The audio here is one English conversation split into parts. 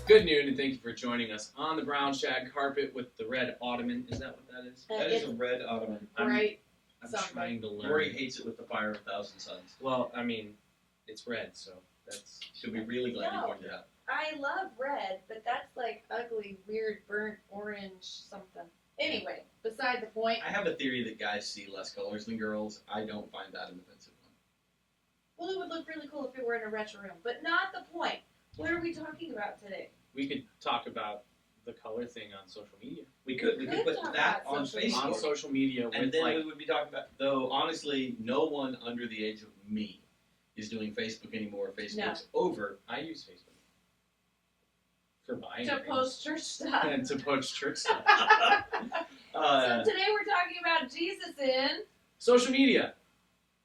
Good noon, and thank you for joining us on the brown shag carpet with the red ottoman. Is that what that is? That is a red ottoman. I'm trying to learn. Rory hates it with the fire of 1,000 suns. Well, I mean, it's red, so that's... She'll be really glad you pointed out. I love red, but that's like ugly, weird, burnt orange something. Anyway, beside the point. I have a theory that guys see less colors than girls. I don't find that an offensive one. Well, it would look really cool if it were in a retro room, but not the point. What are we talking about today? We could talk about the color thing on social media. We could put that on Facebook. On social media. And then we would be talking about, though honestly, no one under the age of me is doing Facebook anymore. Facebook's over. I use Facebook. For buying to things. Post church stuff. And to post church stuff. So today we're talking about Jesus in... social media,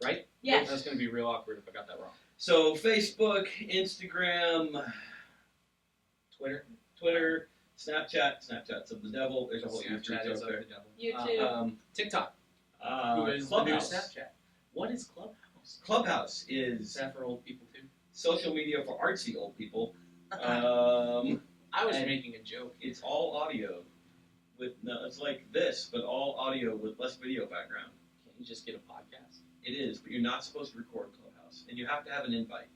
right? Yes. That's going to be real awkward if I got that wrong. So Facebook, Instagram, Twitter, Snapchat's of the devil. There's a whole Snapchat is of the devil. YouTube. TikTok. Who is Clubhouse. the new Snapchat? What is Clubhouse? Clubhouse Is is that for old people too? social media for artsy old people. I was and making a joke. It's all audio. It's like this, but all audio with less video background. Can't you just get a podcast? It is, but you're not supposed to record Clubhouse, and you have to have an invite.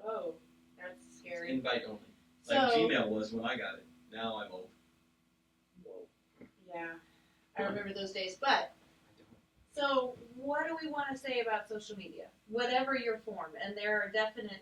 Oh, that's scary. Invite only. So, Like Gmail was when I got it. Now I'm old. Whoa. yeah, I remember those days. But, so what do we want to say about social media? Whatever your form, and there are definitely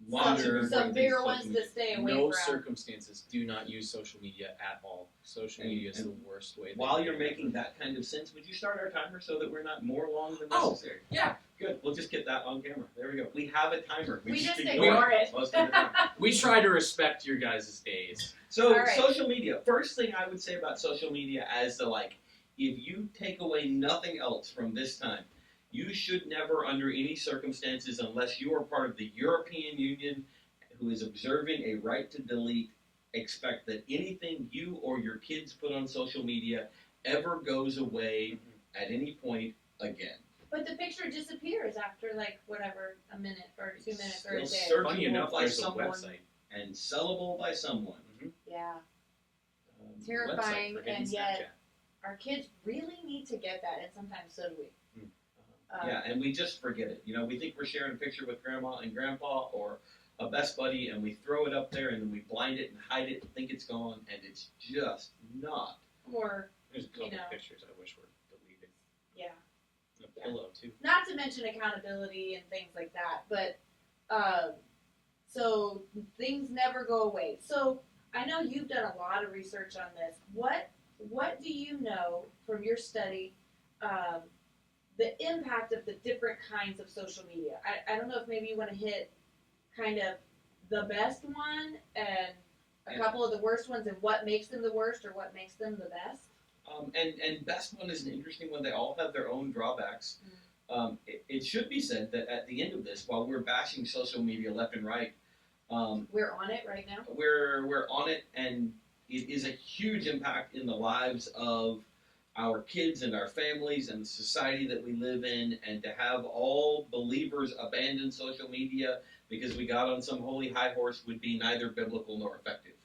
some bigger ones to stay away No from. circumstances. Do not use social media at all. Social media is the worst way. While you're making that kind of sense, would you start our timer so that we're not more long than necessary? Yeah. Good. We'll just get that on camera. There we go. We have a timer. We just ignore ignore it. most of the time. We try to respect your guys' days. So, All right. Social media. First thing I would say about social media as the if you take away nothing else from this time, you should never, under any circumstances, unless you are part of the European Union who is observing a right to delete, expect that anything you or your kids put on social media ever goes away at any point again. But the picture disappears after, a minute or 2 minutes or a day. Still Funny searchable enough, by there's a someone website. and sellable by someone. Yeah. Website Terrifying, for hidden and yet Snapchat. our kids really need to get that, and sometimes so do we. Yeah, and we just forget it. You know, we think we're sharing a picture with grandma and grandpa or a best buddy, and we throw it up there, and then we blind it and hide it and think it's gone, and it's just not. Or, There's a couple pictures I wish were deleted. yeah. A pillow too. Not to mention accountability and things like that, but, so things never go away. So, I know you've done a lot of research on this. What do you know from your study, the impact of the different kinds of social media? I don't know if maybe you want to hit kind of the best one and a couple of the worst ones and what makes them the worst or what makes them the best. And best one is an interesting one. They all have their own drawbacks. It should be said that at the end of this, while we're bashing social media left and right, we're on it right now. We're on it, and it is a huge impact in the lives of our kids and our families and the society that we live in, and to have all believers abandon social media because we got on some holy high horse would be neither biblical nor effective.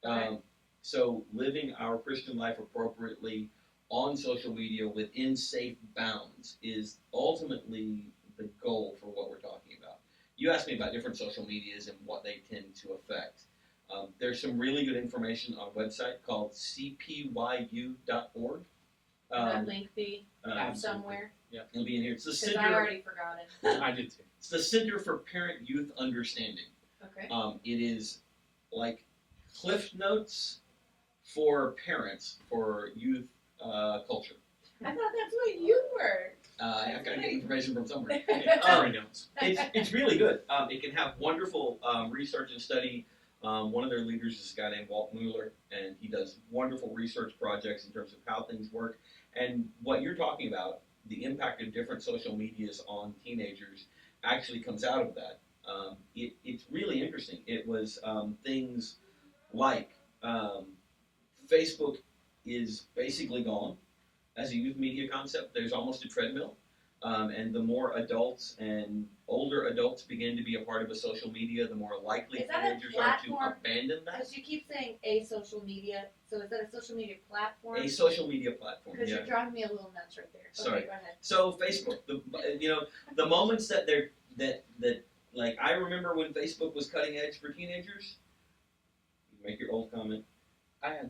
Okay. So living our Christian life appropriately on social media within safe bounds is ultimately the goal for what we're talking about. You asked me about different social medias and what they tend to affect. There's some really good information on a website called cpyu.org. That link be Absolutely. somewhere. Yeah. It'll be in here. It's the Because Center. I already forgot it. I did too. It's the Center for Parent Youth Understanding. Okay. It is like Cliff Notes for parents for youth culture. I thought that's what you were. I've got to get information from somewhere. Sorry, notes. It's really good. It can have wonderful research and study. One of their leaders is a guy named Walt Mueller, and he does wonderful research projects in terms of how things work. And what you're talking about, the impact of different social medias on teenagers, actually comes out of that. It's really interesting. It was things like Facebook is basically gone as a youth media concept. There's almost a treadmill. And the more adults and older adults begin to be a part of a social media, the more likely Is that a teenagers are to platform? abandon that. Because you keep saying a social media, so is that a social media platform? A social media platform. Because Yeah. you're driving me a little nuts right there. Sorry. Okay, go ahead. So Facebook, the moments that they're that like I remember when Facebook was cutting edge for teenagers. Make your old comment. I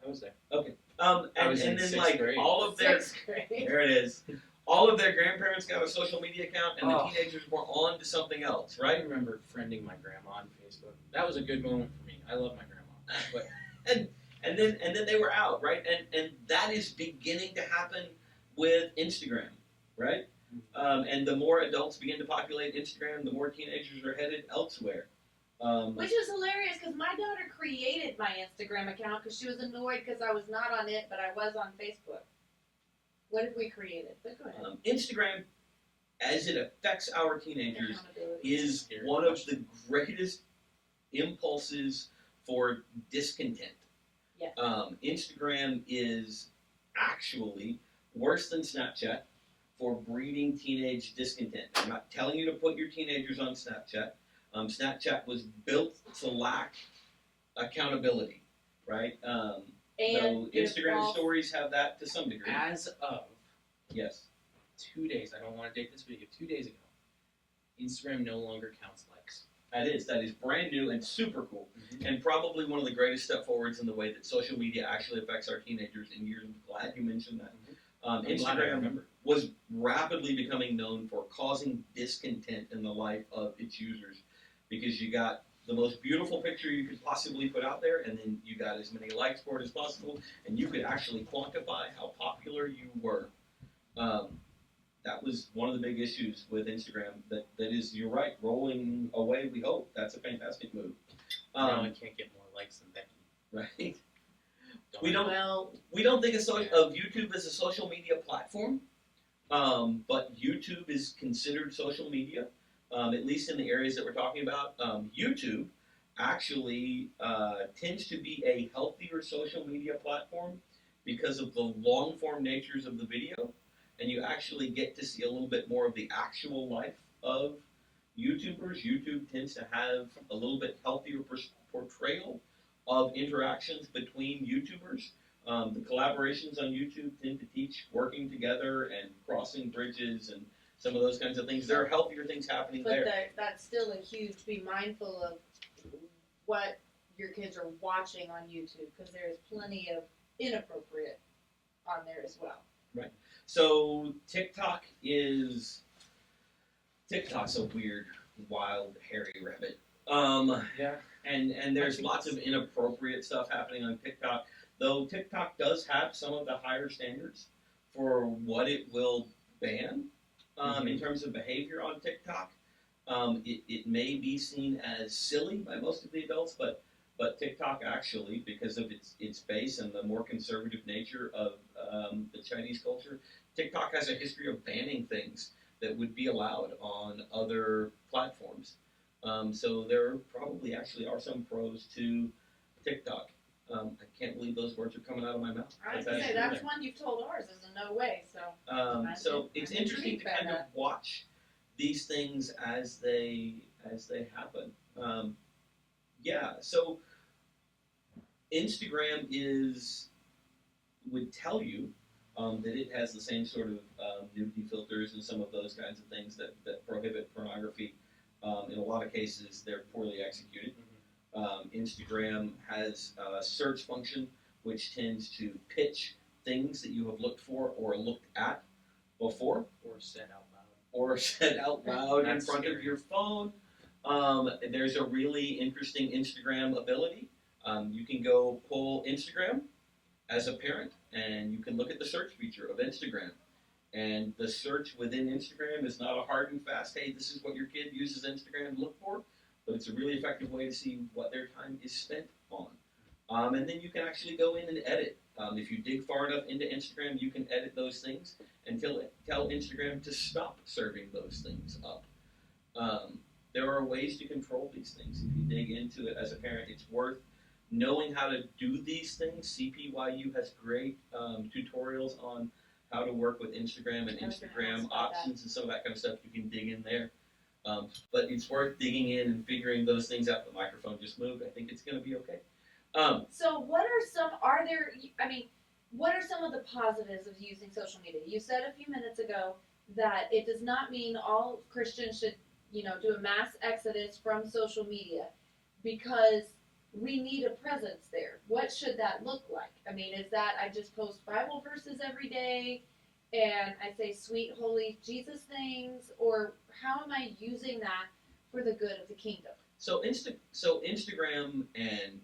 was there. Okay. I And was in then sixth like grade. all of their Sixth grade. there it is. All of their grandparents got a social media account, and the Oh. teenagers were on to something else, I right? remember friending my grandma on Facebook. That was a good moment for me. I love my grandma. But And then they were out, right? And that is beginning to happen with Instagram, right? And the more adults begin to populate Instagram, the more teenagers are headed elsewhere. Which is hilarious because my daughter created my Instagram account because she was annoyed because I was not on it, but I was on Facebook. What did we create it? But go ahead. Instagram, as it affects our teenagers, Accountability. is Scary one of question. the greatest impulses for discontent. Yeah. Instagram is actually worse than Snapchat for breeding teenage discontent. I'm not telling you to put your teenagers on Snapchat. Snapchat was built to lack accountability, right? Though Instagram stories have that to some degree. as of Yes. 2 days, I don't want to date this video, 2 days ago, Instagram no longer counts likes. That is brand new and super cool, Mm-hmm. and probably one of the greatest step forwards in the way that social media actually affects our teenagers. And you're glad you mentioned that. I'm glad I Instagram remember. was rapidly becoming known for causing discontent in the life of its users, because you got the most beautiful picture you could possibly put out there, and then you got as many likes for it as possible, and you could actually quantify how popular you were. That was one of the big issues with Instagram. That is, you're right, rolling away. We hope that's a fantastic move. Now I can't get more likes than Becky. Right. Darn. We don't think of YouTube as a social media platform, but YouTube is considered social media, at least in the areas that we're talking about. YouTube actually tends to be a healthier social media platform because of the long-form natures of the video, and you actually get to see a little bit more of the actual life of YouTubers. YouTube tends to have a little bit healthier portrayal of interactions between YouTubers. The collaborations on YouTube tend to teach working together and crossing bridges and some of those kinds of things. There are healthier things happening But there. that's still a huge. Be mindful of what your kids are watching on YouTube because there's plenty of inappropriate on there as well. So TikTok's a weird, wild, hairy rabbit. Yeah. And there's lots of inappropriate stuff happening on TikTok, though TikTok does have some of the higher standards for what it will ban in terms of behavior on TikTok. It may be seen as silly by most of the adults, but TikTok actually, because of its base and the more conservative nature of the Chinese culture, TikTok has a history of banning things that would be allowed on other platforms. So there probably actually are some pros to TikTok. I can't believe those words are coming out of my mouth. I was gonna say that's one you've told ours is a no way. So So it's interesting to kind of watch these things as they happen. Yeah. So Instagram would tell you that it has the same sort of nudity filters and some of those kinds of things that prohibit pornography. In a lot of cases, they're poorly executed. Instagram has a search function which tends to pitch things that you have looked for or looked at before. Or said out loud in front of your phone. There's a really interesting Instagram ability. You can go pull Instagram as a parent, and you can look at the search feature of Instagram. And the search within Instagram is not a hard and fast, hey, this is what your kid uses Instagram to look for, but it's a really effective way to see what their time is spent on. And then you can actually go in and edit. If you dig far enough into Instagram, you can edit those things and tell Instagram to stop serving those things up. There are ways to control these things. If you dig into it as a parent, it's worth knowing how to do these things. CPYU has great tutorials on how to work with Instagram and Instagram options and some of that kind of stuff. You can dig in there. But it's worth digging in and figuring those things out. The microphone just moved. I think it's going to be okay. So what are some of the positives of using social media? You said a few minutes ago that it does not mean all Christians should, do a mass exodus from social media because we need a presence there. What should that look like? I mean, is that I just post Bible verses every day and I say sweet, holy Jesus things? Or how am I using that for the good of the kingdom? So Instagram and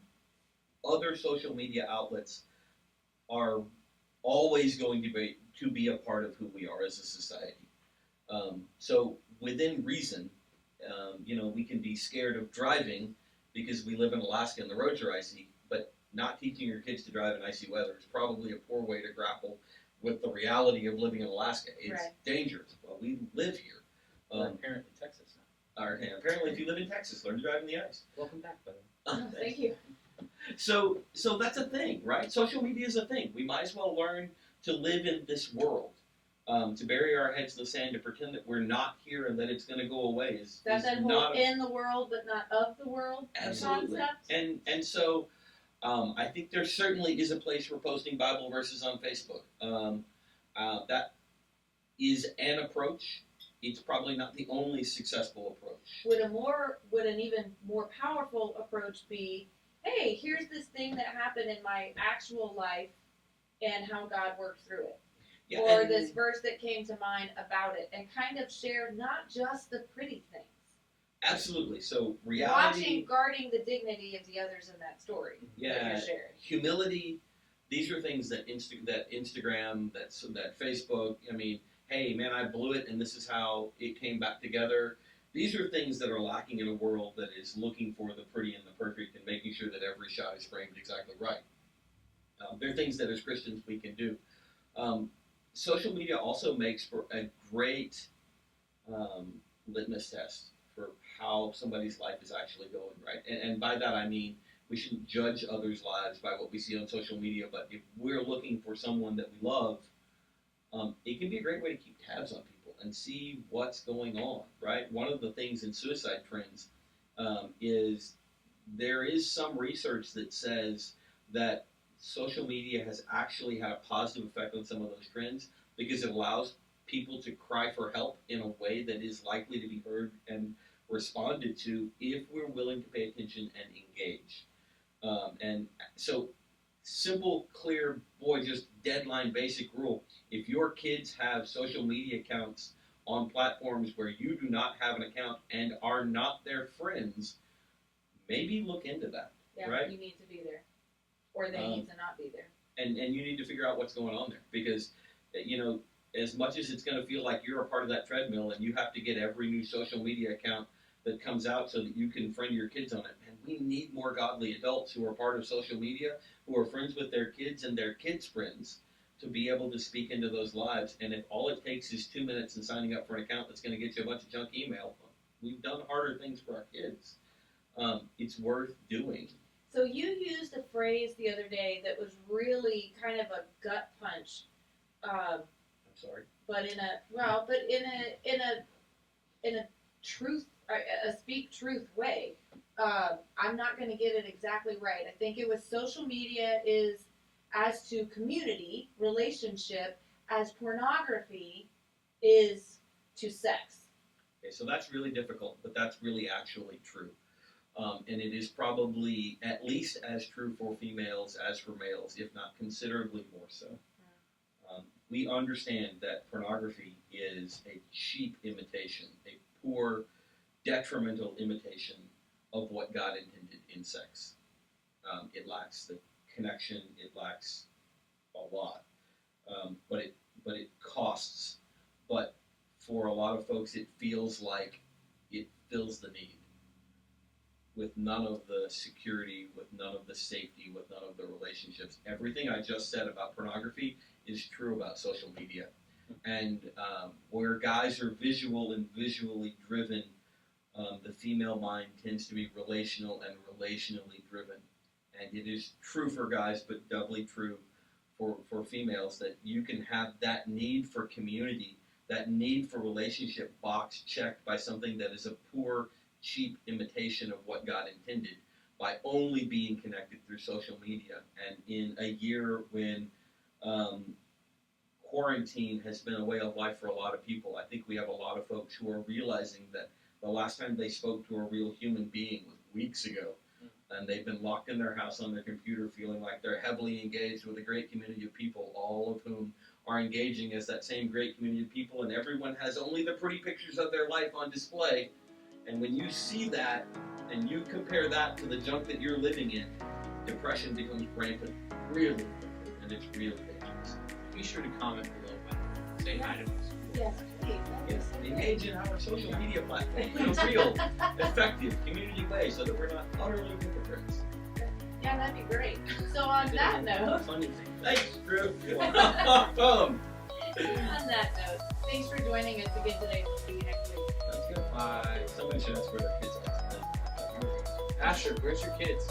other social media outlets are always going to be a part of who we are as a society. So within reason, we can be scared of driving because we live in Alaska and the roads are icy, but not teaching your kids to drive in icy weather is probably a poor way to grapple with the reality of living in Alaska. It's right. dangerous. Well, we live here. Or apparently Texas now. Or, apparently, if you live in Texas, learn to drive in the ice. Welcome back, by the way. Oh, thank you. So that's a thing, right? Social media is a thing. We might as well learn to live in this world. To bury our heads in the sand, to pretend that we're not here and that it's going to go away is That whole not in the world but not of the world absolutely. concept. And so I think there certainly is a place for posting Bible verses on Facebook. That is an approach. It's probably not the only successful approach. Would an even more powerful approach be, hey, here's this thing that happened in my actual life and how God worked through it. Yeah, or this verse that came to mind about it, and kind of share not just the pretty things. Absolutely. So reality, guarding the dignity of the others in that story. Yeah, that you're sharing. Humility. These are things that Instagram, that Facebook. I mean, hey man, I blew it, and this is how it came back together. These are things that are lacking in a world that is looking for the pretty and the perfect, and making sure that every shot is framed exactly right. They're things that as Christians we can do. Social media also makes for a great litmus test for how somebody's life is actually going, right? And by that I mean we shouldn't judge others' lives by what we see on social media, but if we're looking for someone that we love, it can be a great way to keep tabs on people and see what's going on, right? One of the things in suicide trends is there is some research that says that social media has actually had a positive effect on some of those trends because it allows people to cry for help in a way that is likely to be heard and responded to if we're willing to pay attention and engage. And so, simple, clear, just deadline basic rule. If your kids have social media accounts on platforms where you do not have an account and are not their friends, maybe look into that. Yeah, right? You need to be there. Or they need to not be there. And you need to figure out what's going on there. Because, as much as it's going to feel like you're a part of that treadmill and you have to get every new social media account that comes out so that you can friend your kids on it, man, we need more godly adults who are part of social media, who are friends with their kids and their kids' friends, to be able to speak into those lives. And if all it takes is 2 minutes and signing up for an account that's going to get you a bunch of junk email, we've done harder things for our kids. It's worth doing. So you used a phrase the other day that was really kind of a gut punch. I'm sorry. But in a truth, a speak truth way. I'm not going to get it exactly right. I think it was social media is as to community, relationship, as pornography is to sex. Okay, so that's really difficult, but that's really actually true. And it is probably at least as true for females as for males, if not considerably more so. We understand that pornography is a cheap imitation, a poor, detrimental imitation of what God intended in sex. It lacks the connection, it lacks a lot, but it costs. But for a lot of folks, it feels like it fills the need, with none of the security, with none of the safety, with none of the relationships. Everything I just said about pornography is true about social media. And where guys are visual and visually driven, the female mind tends to be relational and relationally driven. And it is true for guys, but doubly true for females, that you can have that need for community that need for relationship box checked by something that is a poor, cheap imitation of what God intended by only being connected through social media. And in a year when quarantine has been a way of life for a lot of people, I think we have a lot of folks who are realizing that the last time they spoke to a real human being was weeks ago. And they've been locked in their house on their computer feeling like they're heavily engaged with a great community of people, all of whom are engaging as that same great community of people, and everyone has only the pretty pictures of their life on display. And when you see that, and you compare that to the junk that you're living in, depression becomes rampant really quickly, and it's really dangerous. Be sure to comment below. Say hi to us. Yes, please. Yes, engage in our social media platform in a real, effective, community way so that we're not utterly hypocrites. Yeah, that'd be great. So on that note, Funny thing. Thanks, Drew. Awesome. on that note, thanks for joining us again today. We'll see you next week. That's good. Bye. Somebody should ask where their kids are. Asher, where's your kids?